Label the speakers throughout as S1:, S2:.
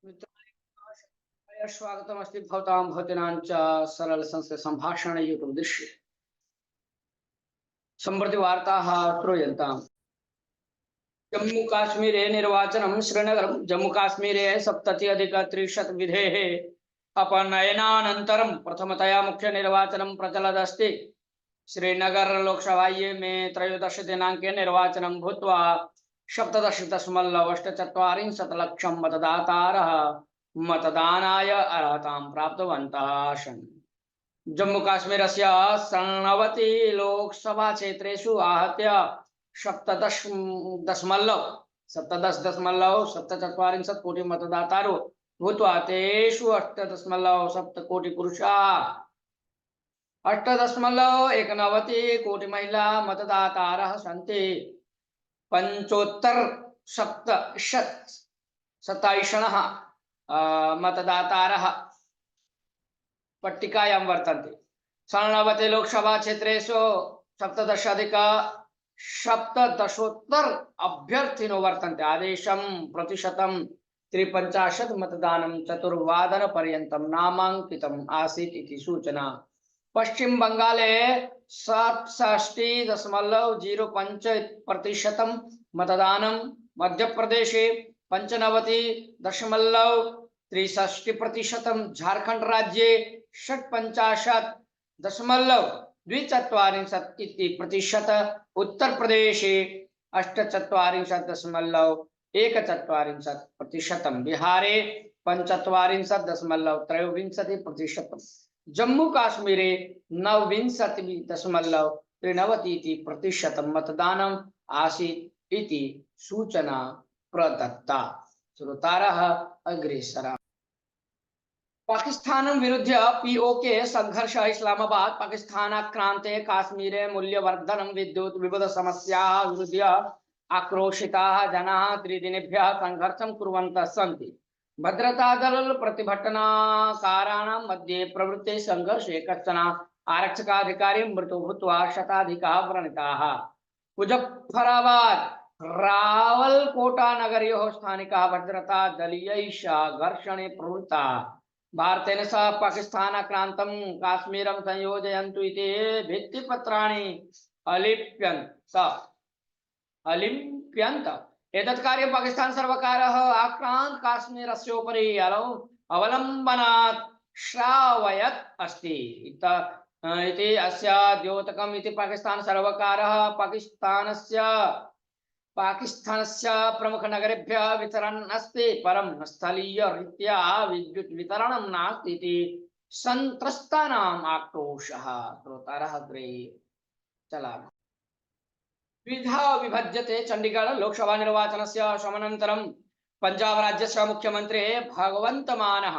S1: मित्राणि स्वागतमस्ति भवतां भवतीनां च सरल संस्कृत संभाषण यूट्यूब दृश्ये सम्प्रति वार्ताः श्रूयन्ताम्। जम्मू काश्मीरे निर्वाचनं श्रीनगरं जम्मू काश्मीरे 70+ विधेः अपनयनानन्तरं प्रथमतया मुख्य निर्वाचनं प्रचलदस्ति। श्रीनगर लोकसभायै मे 13 दिनाङ्के निर्वाचनं भूत्वा 17.48 लक्षं मतदातारः मतदानाय अर्हतां प्राप्तवन्तः आसन्। जम्मू काश्मीरस्य 90 लोकसभा क्षेत्रेषु आहत्य 17.47 कोटि मतदातारो भूत्वा तेषु 8.7 कोटि पुरुषाः 8.91 कोटि महिला मतदातारः सन्ति। 75% मतदातारः पट्टिकायां वर्तन्ते। 90 लोकसभा क्षेत्रेषु 17.7 अभ्यर्थिनो वर्तन्ते। आदेशं प्रतिशतं 53 मतदानं चतुर्वादनपर्यन्तं नामाङ्कितम् आसीत् इति सूचना। पश्चिम बंगाले 67.05% मतदानं, मध्य प्रदेशे 95.63%, झारखंड राज्ये 48.24%, उत्तर प्रदेशे 48.14%, बिहारे 45.23%, जम्मू काश्मीरे 29.93% मतदानम् आसीत् इति सूचना प्रदत्ता। श्रोतारः अग्रेसरा। पाकिस्तानं विरुद्ध्य पीओके संघर्ष। इस्लामाबाद पाकिस्तानाक्रान्ते काश्मीरे मूल्यवर्धनं विद्युत् विविध समस्याः विरुध्य आक्रोशिताः जनाः त्रिदिनेभ्यः संघर्षं कुर्वन्तः सन्ति। भद्रता दल प्रतिभटनाकाराणां मध्ये प्रवृत्ते संघर्षे कश्चन आरक्षकाधिकारी मृतो भूत्वा शताधिकाः व्रणिताः। मुजफ्फराबाद रावलकोटा नगरयोः स्थानिकाः भद्रता दलीयैः घर्षणे प्रवृत्ताः। भारतेन सह पाकिस्तानाक्रान्तं काश्मीरं संयोजयन्तु इति भित्तिपत्राणि अलिप्यन्त। एतत् कार्यं पाकिस्तान सर्वकारः आक्रान्त काश्मीरस्योपरि अवलम्बनात् श्रावयत् अस्ति इति अस्य द्योतकम् इति पाकिस्तान सर्वकारः पाकिस्तानस्य प्रमुख नगरेभ्यः वितरन् अस्ति, परं स्थलीय रीत्या विद्युत् वितरणं नास्ति इति सन्त्रस्तानाम् आक्रोशः। श्रोतारः अग्रे चलामः। द्विधा विभज्यते चंडीगढ़ लोकसभा निर्वाचनस्य समनन्तरं पंजाब राज्यस्य मुख्यमंत्री भगवंत मानः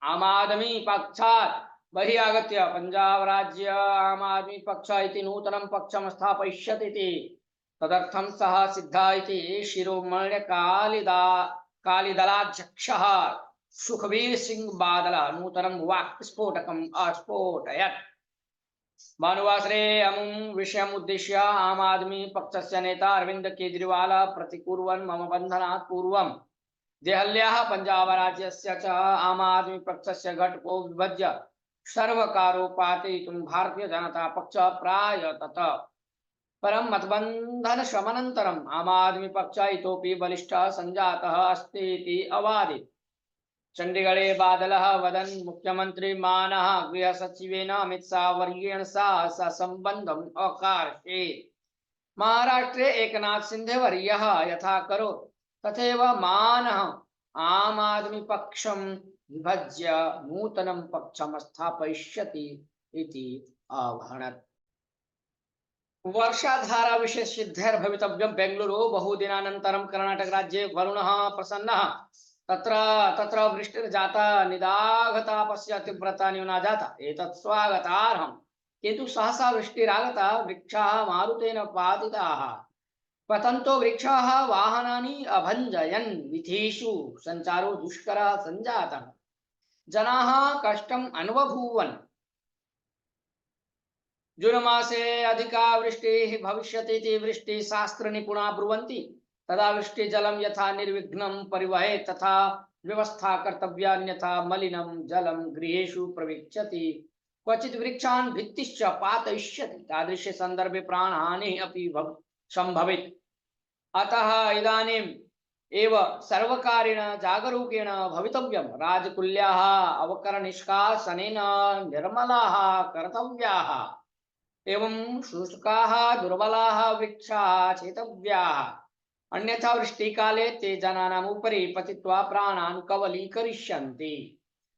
S1: आम आदमी पक्षात् बहिः आगत्य पंजाब राज्य आम आदमी पक्ष इति नूतनं पक्षं स्थापयिष्यति इति तदर्थं सः सिद्धः इति शिरोमणि कालिदलाध्यक्षः सुखबीर सिंह बादल नूतनं वाक्स्फोटकम् अस्फोटयत्। भानुवासरे अमुं विषयम् उद्दिश्य आम आदमी पक्षस्य नेता अरविंद केजरीवाल प्रतिकुर्वन् मम बन्धनात् पूर्वं देहल्याः पंजाब राज्यस्य च आम आदमी पक्षस्य घटको विभज्य सर्वकारोपातयितुं भारतीय जनता पक्षः प्रायतत, परं मतबन्धन शमनन्तरम् आम आदमी पक्षः इतोपि बलिष्ठः सञ्जातः अस्ति इति अवादीत्। चंडीगढ़े बादलः वदन् मुख्यमंत्री मानः गृह सचिवेन अमित शाह वर्येण सह सम्बन्धम् अकार्षेत्। महाराष्ट्रे एकनाथ शिंदे वर्यः यथा करोत् तथैव मानः आम आदमी पक्षं विभज्य नूतनं पक्षं स्थापयिष्यति इति अभाणत्। वर्षाधारा विशेष सिद्धिर्भवितव्यं। बेंगलुरु बहुदिनानन्तरं कर्णाटक राज्ये वरुणः प्रसन्नः। तत्र वृष्टिर्जाता निदाघतापस्य तीव्रता न्यूना जाता, एतत् स्वागतार्हम्। किन्तु सहसा वृष्टिरागता, वृक्षाः मारुतेन पातिताः, पतन्तो वृक्षाः वाहनानि अभञ्जयन्, वीथीषु सञ्चारो दुष्करः सञ्जातः, जनाः कष्टम् अनुभूवन्। जून मासे अधिका वृष्टिः भविष्यति इति वृष्टिशास्त्रनिपुणाः ब्रुवन्ति। तदा वृष्टिजलं यथा निर्विघ्नं परिवहेत् तथा व्यवस्था कर्तव्या, अन्यथा मलिनं जलं गृहेषु प्रविच्छति, क्वचित् वृक्षान् भित्तिश्च पातयिष्यति, तादृशे सन्दर्भे प्राणहानिः अपि सम्भवेत्। अतः इदानीम् एव सर्वकारेण जागरूकेण भवितव्यं। राजकुल्याः अवकरनिष्कासनेन निर्मलाः कर्तव्याः, एवं शुष्काः दुर्बलाः वृक्षाः चेतव्याः, अन्यथा वृष्टिकाले ते जनानाम् उपरि पतित्वा प्राणान् कबलीकरिष्यन्ति।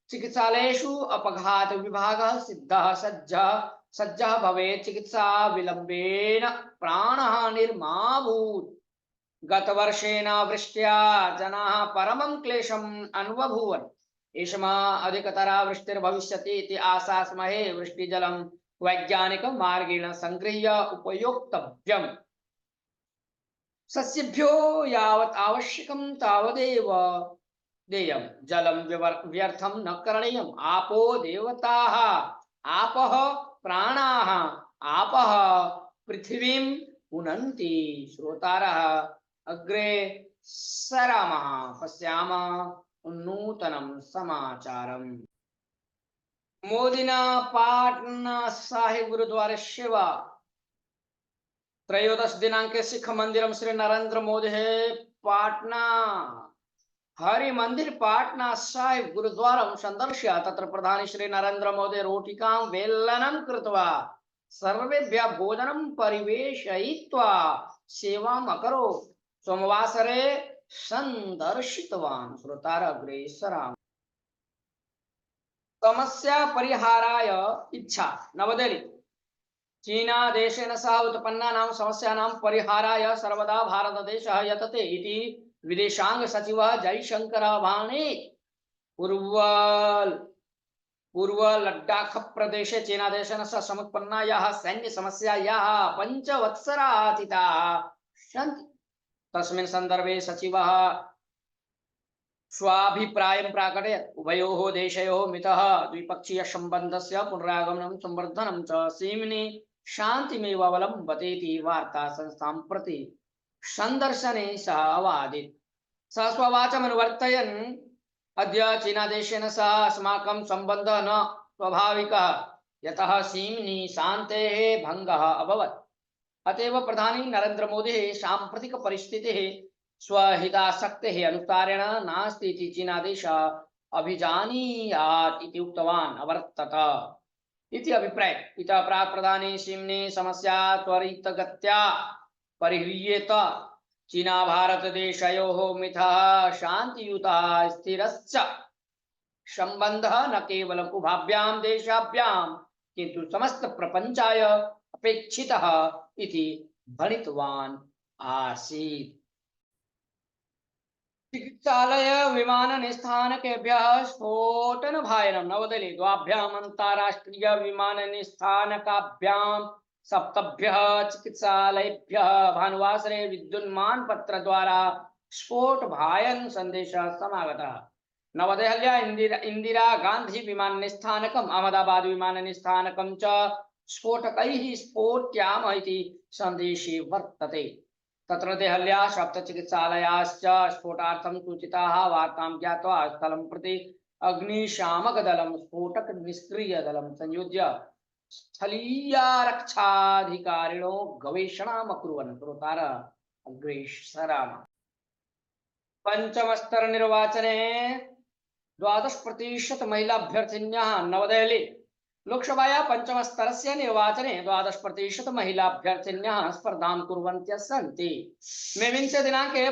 S1: चिकित्सालयेषु अपघात विभागः सिद्धः सज्जः भवेत्। चिकित्सा विलम्बेन प्राणहानिर्माभूत्। गतवर्षेण वृष्ट्या जनाः परमं क्लेशम् अन्वभूवन्। एषमा अधिकतरा वृष्टिर्भविष्यति इति आशास्महे। वृष्टिजलं वैज्ञानिकमार्गेण संगृह्य उपयोक्तव्यम्। सस्येभ्यो यावत् आवश्यकं तावदेव देयम्। जलं व्यर्थं न करणीयम्। आपो देवताः, आपः प्राणाः, आपः पृथिवीं पुनन्ति। श्रोतारः, अग्रे सरामः, पश्यामः नूतनं समाचारम्। मोदिना पाटना साहिब गुरुद्वारस्य वा 13 दिनांके सिख मंदिरं श्री नरेंद्र मोदी पाटना हरि मंदिर पाटना साहिब गुरुद्वारं संदर्श्य तत्र प्रधानी श्री नरेंद्र मोदी रोटिकां वेलनं कृत्वा सर्वेभ्यः भोजनं परिवेशयित्वा सेवाम् अकरोत्। सोमवासरे संदर्शितवान्। श्रोतार, अग्रे सरामः। समस्या परिहाराय इच्छा। नवदेहली। चीना देशेन सह उत्पन्नानां समस्यानां परिहाराय सर्वदा भारतदेशः यतते इति विदेशांग सचिवः जयशंकरः भाणेत्। पूर्व लद्दाख प्रदेशे चीना देशेन सह समुत्पन्नायाः सैन्य समस्यायाः 5 वत्सराः अतीताः सन्ति। तस्मिन् सन्दर्भे सचिवः स्वाभिप्रायं प्राकटयत्। उभयोः देशयोः मितः द्विपक्षीय सम्बन्धस्य पुनरागमनं संवर्धनं च सीम्नि शान्तिमेव अवलम्बते इति वार्ता संस्थां प्रति सन्दर्शने सः अवादीत्। सः स्ववाचमनुवर्तयन्, अद्य चीनादेशेन सह अस्माकं सम्बन्धः न स्वाभाविकः, यतः सीम्नि शान्तेः भङ्गः अभवत्। अतएव प्रधानी नरेंद्र मोदी साम्प्रतिक परिस्थितिः स्वहितासक्तेः अनुसारेण नास्ति इति चीनादेशः अभिजानीयात् इति उक्तवान् अवर्तत इति अभिप्राय। इतः प्राक् प्रधानी सीम्नि समस्या त्वरितगत्या परिह्रियेत। चीना भारत देशयोः मिथः शान्तियुतः स्थिरश्च सम्बन्धः न केवलम् उभाभ्यां देशाभ्यां किन्तु समस्त प्रपञ्चाय अपेक्षितः इति भणितवान् आसीत्। चिकित्सालय विमान निस्थानकेभ्यः स्फोटन भायनं। नवदेहली। द्वाभ्याम् अन्ताराष्ट्रिय विमान निस्थानकाभ्यां 7 चिकित्सालयेभ्यः भानुवासरे विद्युन्मान पत्र द्वारा स्फोट भायन संदेशः समागतः। नवदेहल्या इंदिरा गांधी विमान निस्थानकम्, अहमदाबाद विमान निस्थानकं च स्फोटकैः स्फोट्यामः इति सन्देशे वर्तते। तत्र देहल्या 7 चिकित्सालयाश्च स्फोटार्थं सूचिताः। वार्तां ज्ञात्वा स्थलं प्रति अग्निशामकदलं स्फोटक निष्क्रियदलं संयोज्य स्थलीयारक्षाधिकारिणो गवेषणाम् अकुर्वन्। श्रोतार, अग्रे सरामः। पंचमस्तर निर्वाचने 12% महिलाभ्यर्थिन्यः। नवदेहली। लोकसभाया पंचमस्तरस्य निर्वाचने 12% महिलाभ्यर्थिन्यः स्पर्धां कुर्वन्त्यः सन्ति। मे 20 दिनाङ्के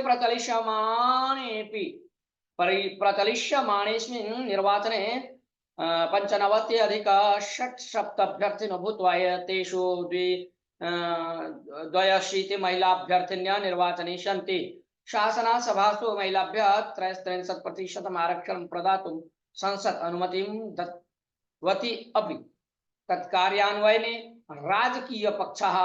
S1: प्रचलिष्यमाणेऽस्मिन् निर्वाचने 95,670 अभ्यर्थिनो भूत्वा तेषु 82 महिलाभ्यर्थिन्यः निर्वाचने सन्ति। शासनसभासु महिलाभ्यः 63% आरक्षणं प्रदातुं संसद अनुमतिं दत्तवती अपि तत्कार्यान्वयने राजकीय पक्षः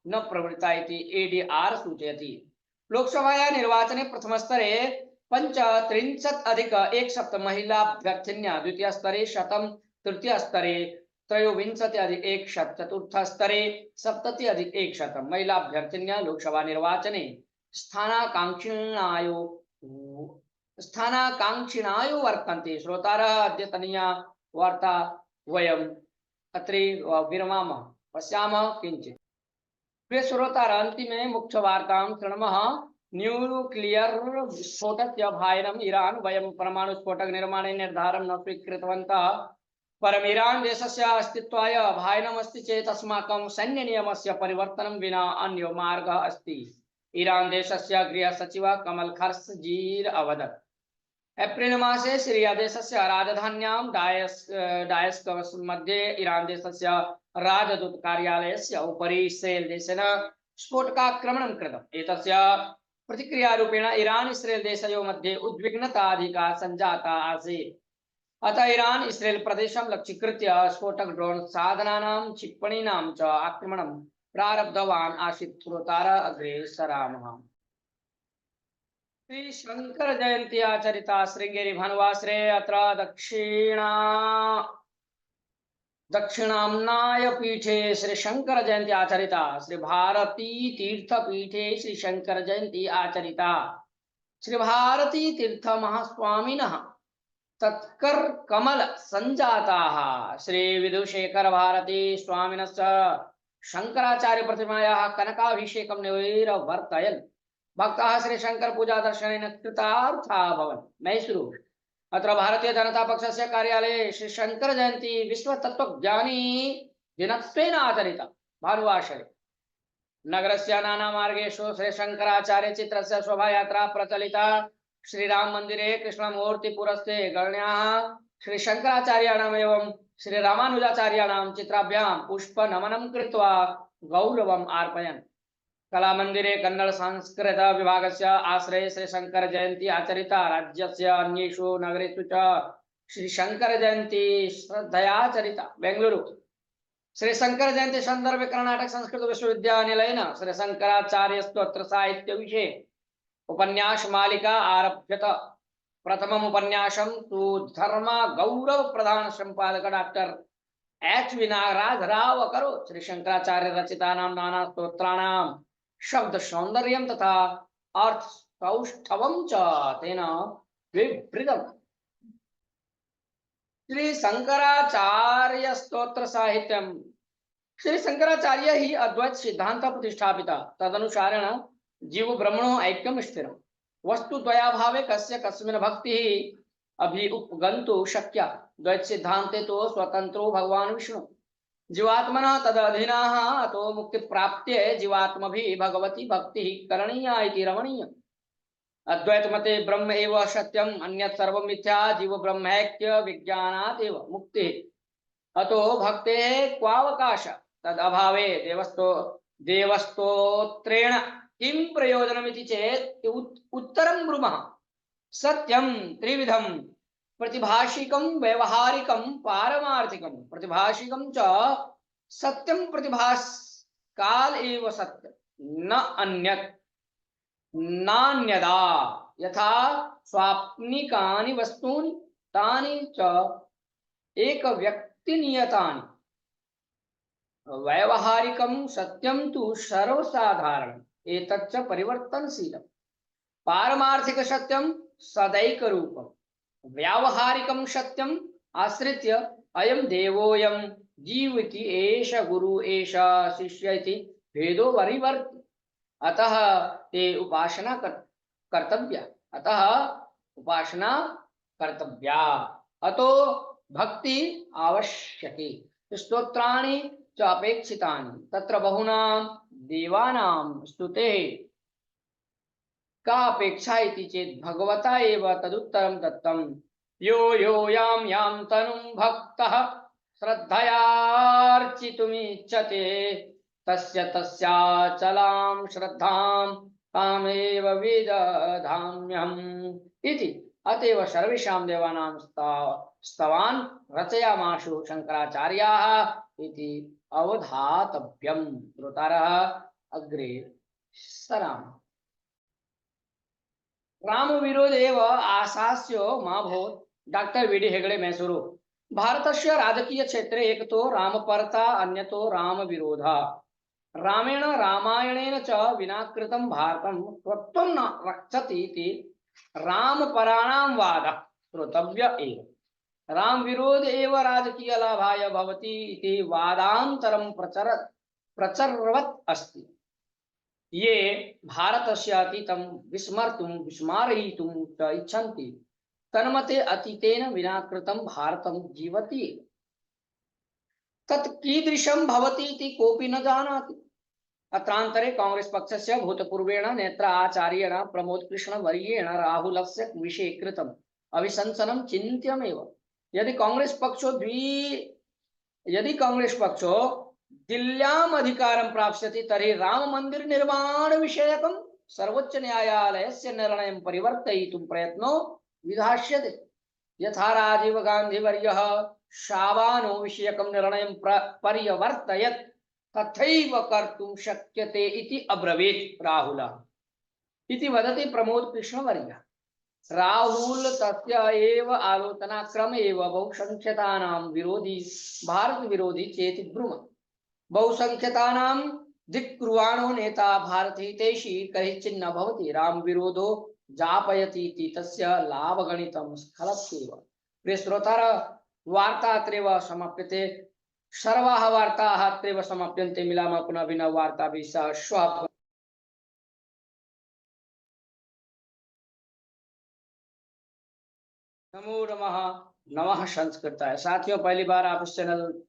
S1: न प्रवृत्ता इति ADR सूचयति। लोकसभाया निर्वाचने प्रथमस्तरे 35,170 महिलाभ्यर्थिन्यः, द्वितीयस्तरे 100, तृतीयस्तरे 23,100, चतुर्थस्तरे 70,100 महिलाभ्यर्थिन्यः लोकसभा निर्वाचने स्थानाकांक्षिणायो स्थानाकाङ्क्षिणायो वर्तन्ते। श्रोतारः अद्यतनीया वार्ता वयम् अत्रे विरमामः, पश्यामः किञ्चित्। प्रिय श्रोतार, अन्तिमे मुख्यवार्तां शृणुमः। न्यूक्लियर् स्फोटस्य भयम् इरान्। वयं परमाणुस्फोटकनिर्माणे निर्धारं न स्वीकृतवन्तः, परम् इरान् देशस्य अस्तित्वाय भयमस्ति चेत् अस्माकं सैन्यनियमस्य परिवर्तनं विना अन्यो मार्गः अस्ति। ईरान देशस्य गृहसचिवः कमल खर्सजीर अवदत्। एप्रिल मासे सीरिया देशस्य राजधान्यां डायस्कस् मध्ये ईरान देशस्य राजदूत कार्यालयस्य उपरि इस्रेल देशेन स्फोटकाक्रमणं कृतम्। एतस्य प्रतिक्रियारूपेण ईरान इस्रेल देशयोः मध्ये उद्विग्नताधिका सञ्जाता आसीत्। अतः ईरान इस्रेल प्रदेशं लक्ष्यीकृत्य स्फोटक ड्रोन साधनानां क्षिपणीनां च आक्रमणं प्रारब्धवान् आसीत्। श्रोतारः अग्रे सरामः। श्री शंकर जयंती आचरिता श्रृंगेरी भानुवासरे। अत्र दक्षिणाम्नाय पीठे श्री शंकर जयंती आचरिता। श्री भारती तीर्थ पीठे श्री शंकर जयंती आचरिता। श्री भारती तीर्थ महास्वामिनः तत्कर कमल संजाताः श्री विधुशेखर भारती स्वामिनश्च शंकराचार्य प्रतिमायाः कनकाभिषेकं निर्वर्तयन् भक्ताः श्री शंकर पूजा दर्शनेन कृतार्था अभवन्। मैसूरु। अत्र भारतीय जनता पक्षस्य कार्यालये श्री शंकर जयंती विश्व तत्वज्ञानी दिनत्वेन आचरिता। भानुवासरे नगरस्य नाना मार्गेषु श्री शंकराचार्य चित्रस्य शोभायात्रा प्रचलिता। श्रीराम मंदिरे कृष्णमूर्ति पुरस्ते गण्याः श्री शंकराचार्याणाम् एवं श्री रामानुजाचार्याणां चित्राभ्यां पुष्प नमनं कृत्वा गौरवम् अर्पयन्। कला मंदिरे कन्नड़ संस्कृत विभागस्य आश्रये श्री शंकर जयंती आचरिता। राज्यस्य अन्येषु नगरेषु च श्री शंकर जयंती श्रद्धया आचरिता। बेंगलुरु। श्री शंकर जयंती संदर्भे कर्नाटक संस्कृत विश्वविद्यालयेन श्री शंकराचार्य स्तोत्र साहित्य विषये उपन्यास मालिका आरभ्यत। प्रथमम् उपन्यासं तु धर्म गौरव प्रधान संपादक doctor H V Nagaraj Rao अकरोत्। श्री शंकराचार्य रचितानां नाना स्तोत्राणां शब्द सौंदर्यं तथा अर्थ सौष्ठवं च तेन विवृतम्। श्री शंकराचार्य स्तोत्र साहित्यं। श्री शंकराचार्य ही अद्वैत सिद्धांत प्रतिष्ठापिता। तदनुसारेण जीव ब्रह्मणो ऐक्यं स्थिरम्। वस्तुद्वयाभावे कस्य कस्मिन् भक्तिः अभिउपगन्तुं शक्या। द्वैत सिद्धान्ते तो स्वतंत्रो भगवान् विष्णु जीवात्मनः तदधीनः। अतो मुक्ति प्राप्त्यै जीवात्मभिः भगवती भक्तिः करणीया इति रमणीयम्। अद्वैत मते ब्रह्म एव सत्यम्, अन्यत् सर्वं मिथ्या। जीव ब्रह्मैक्य विज्ञानात् एव मुक्तिः। अतो भक्तेः क्वावकाश तदभावे देवस्तोत्रेण किं प्रयोजनमिति चेत् उत्तरं ब्रूमः। सत्यं त्रिविधं प्रतिभाषिकं व्यवहारिकं पारमार्थिकं। प्रतिभाषिकं च सत्यं प्रतिभास काल एव सत्य न अन्यत् नान्यदा। यथा स्वाप्निकानि वस्तूनि तानि च एक व्यक्तिनियतानि। व्यवहारिकं सत्यं तु सर्वसाधारणम् एतच्च परिवर्तनशीलम्। पारमार्थिक सत्यं सदैकरूपम्। व्यावहारिकं सत्यम् आश्रित्य अयं देवोऽयं जीव इति एष गुरु एष शिष्य इति भेदो परिवर्ति। अतः ते उपासना कर्तव्या। अतः उपासना कर्तव्या। अतो भक्ति आवश्यकी। स्तोत्राणि च अपेक्षितानि। तत्र बहूनां देवानां स्तुतेः का अपेक्षा इति चेत् भगवता एव तदुत्तरं दत्तं। यो यां यां तनुं भक्तः श्रद्धयार्चितुमिच्छते तस्य तस्याचलां श्रद्धां तामेव विदधाम्यहम् इति। अतएव सर्वेषां देवानां स्तवान् रचयामाशु शंकराचार्याः इति अवधातव्यम्। श्रोतारः अग्रे सरामः। राम विरोध एव आशास्यो मा भूत्। Doctor V D Hegde, Mysuru. भारतस्य राजकीय क्षेत्रे एक तो रामपर्ता अन्यतो राम विरोधः। रामेण रामायणेन च विना कृतं भारतं त्वत्तं न रक्षति इति राम पराणाम वाद श्रोतव्य एव, राम विरोध एव राजकीय लाभाय भवति इति वादांतरं प्रचरवत् अस्ति। ये भारतस्य अतीतं विस्मर्तुं विस्मारयितुं च इच्छन्ति, तन्मते अतीतेन विना कृतं भारतं जीवति, तत् कीदृशं भवति इति कोऽपि न जानाति। अत्रांतरे कांग्रेस पक्षस्य भूतपूर्वेण नेत्र आचार्येण प्रमोद कृष्ण वर्येण राहुलस्य विषये कृतम् अभिशंसनं चिन्त्यमेव। यदि कांग्रेस पक्षो दिल्ल्याम् अधिकारं प्राप्स्यति तर्हि राम मंदिर निर्माण विषयकं सर्वोच्च न्यायालयस्य निर्णयं परिवर्तयितुं प्रयत्नो विधास्यते। यथा राजीव गांधी वर्यः शाबानो विषयकं निर्णयं परिवर्तयत् तथैव कर्तुं शक्यते इति अब्रवीत् राहुलः इति वदति प्रमोद कृष्ण वर्यः। राहुल तस्य एव आलोचनाक्रम एव बहुसंख्यकानां विरोधी भारत विरोधी चेति ब्रूमः। बहुसंख्यकानां धिक्कुर्वाणो नेता भारतहितैषी कहिचिन्न भवति, राम विरोधो जापयति इति तस्य लाभगणितं स्खलत्येव। प्रिय श्रोतारः, वार्ता अत्रैव समाप्यते। सर्वाः वार्ताः अत्रैव समाप्यन्ते। मिलामः पुनः अभिनव वार्ताभिः सह श्वः। नमो नमः। नमः संस्कृताय। साथियों, पहली बार आप इस चैनल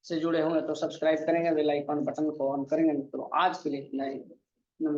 S1: से जुड़े होंगे तो सब्सक्राइब करेंगे, बेल आइकन बटन को ऑन करेंगे। मित्रों, आज के लिए इतना ही।